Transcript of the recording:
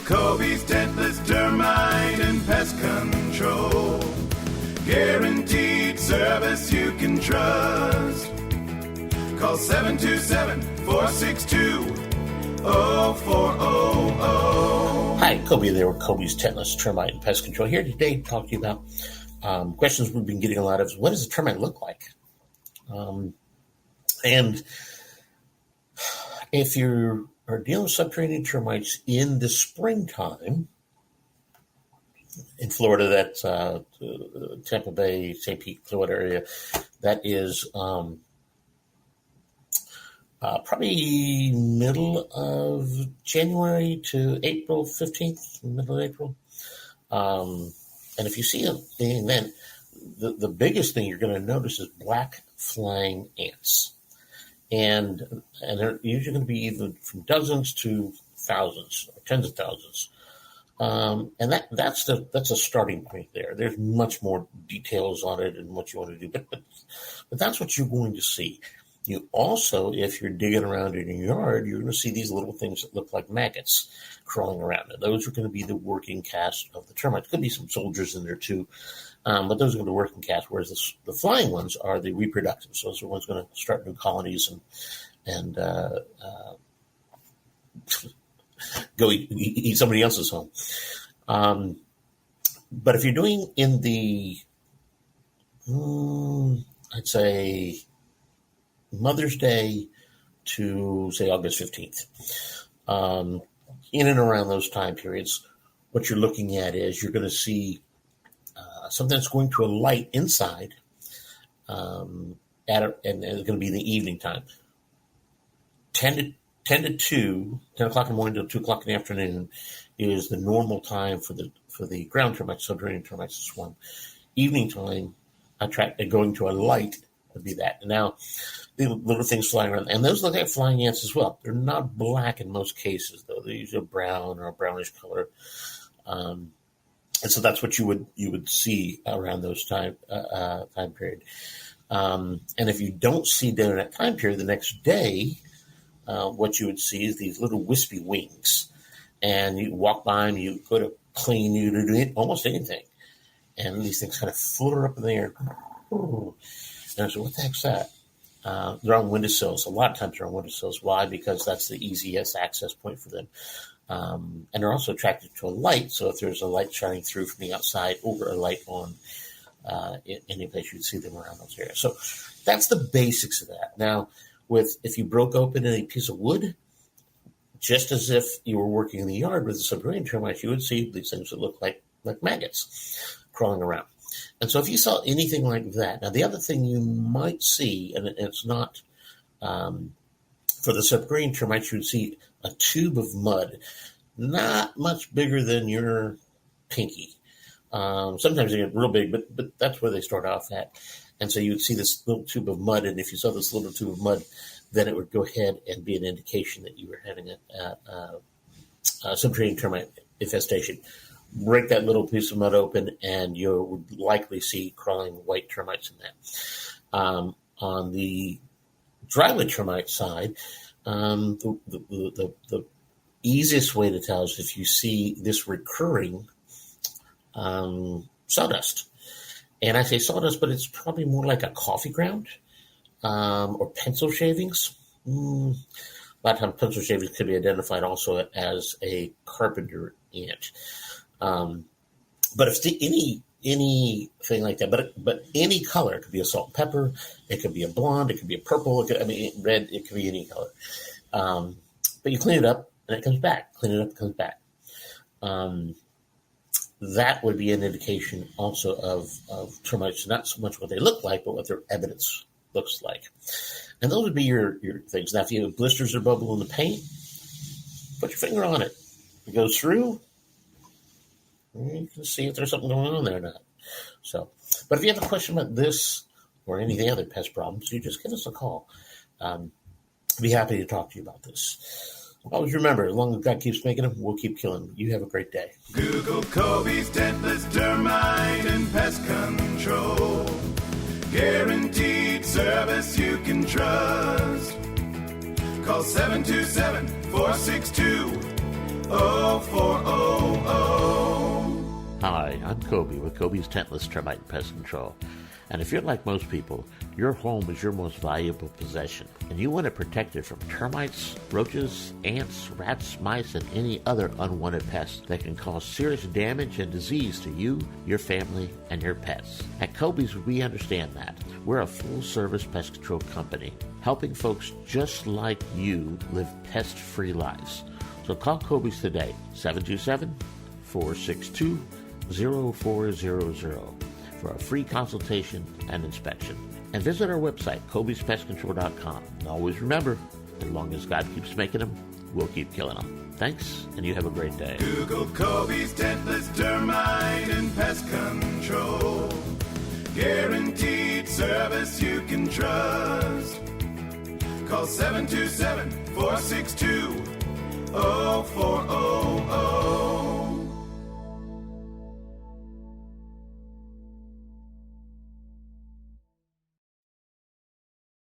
Coby's Tentless Termite and Pest Control. Guaranteed service you can trust. Call 727-462-0400. Hi, Coby there with Coby's Tentless Termite and Pest Control. Here today to talk to you about questions we've been getting a lot of. What does a termite look like? And if you are dealing with subterranean termites in the springtime, in Florida, that's Tampa Bay, St. Pete, Clearwater area, that is probably middle of January to April 15th, middle of April. And if you see anything then, the biggest thing you're going to notice is black flying ants. And they're usually going to be even from dozens to thousands, or tens of thousands. And that's a starting point there. There's much more details on it and what you want to do, but that's what you're going to see. You also, if you're digging around in your yard, you're going to see these little things that look like maggots crawling around. And those are going to be the working caste of the termites. Could be some soldiers in there too, but those are going to be the working caste. Whereas the flying ones are the reproductive. So those are the ones going to start new colonies and go eat somebody else's home. But if you're doing in the, I'd say Mother's Day to say August 15th, in and around those time periods, what you're looking at is you're going to see something that's going to alight inside, and it's going to be in the evening time, 10 o'clock in the morning till 2 o'clock in the afternoon is the normal time for the ground termites, subterranean termites, swan. Evening time, going to a light would be that. Now, the little things flying around, and those look like flying ants as well. They're not black in most cases, though. They're usually brown or a brownish color, and so that's what you would see around those time period. And if you don't see during that time period, the next day, what you would see is these little wispy wings, and you walk by them, you go to clean, you do almost anything, and these things kind of flutter up in the air. And I said, what the heck's that? They're on windowsills. A lot of times they're on windowsills. Why? Because that's the easiest access point for them. And they're also attracted to a light. So if there's a light shining through from the outside or a light on any place, you'd see them around those areas. So that's the basics of that. Now, if you broke open a piece of wood, just as if you were working in the yard with the submarine termites, you would see these things that look like maggots crawling around. And so if you saw anything like that, now the other thing you might see, and it's not for the subgrant termites, you would see a tube of mud, not much bigger than your pinky. Sometimes they get real big, but that's where they start off at. And so you would see this little tube of mud, and if you saw this little tube of mud, then it would go ahead and be an indication that you were having a subterranean termite infestation. Break that little piece of mud open, and you would likely see crawling white termites in that. On the drywood termite side, the easiest way to tell is if you see this recurring sawdust. And I say sawdust, but it's probably more like a coffee ground or pencil shavings. A lot of times pencil shavings could be identified also as a carpenter ant. But if anything like that, but any color, it could be a salt and pepper, it could be a blonde, it could be a purple, red, it could be any color. But you clean it up and it comes back. Clean it up, it comes back. That would be an indication also of termites, not so much what they look like, but what their evidence looks like. And those would be your things. Now, if you have blisters or bubble in the paint, put your finger on it. If it goes through, you can see if there's something going on there or not. So, but if you have a question about this or any of the other pest problems, you just give us a call. I'd be happy to talk to you about this. Always remember, as long as God keeps making them, we'll keep killing them. You have a great day. Google Coby's Tentless Termite and Pest Control. Guaranteed service you can trust. Call 727-462-0400. I'm Coby with Coby's Tentless Termite and Pest Control. And if you're like most people, your home is your most valuable possession, and you want it protected from termites, roaches, ants, rats, mice, and any other unwanted pests that can cause serious damage and disease to you, your family, and your pets. At Coby's, we understand that. We're a full-service pest control company, helping folks just like you live pest-free lives. So call Coby's today, 727-462-0400. for a free consultation and inspection. And visit our website, Coby'sPestControl.com. And always remember, as long as God keeps making them, we'll keep killing them. Thanks, and you have a great day. Google Coby's Tentless Termite and Pest Control. Guaranteed service you can trust. Call 727-462-0400.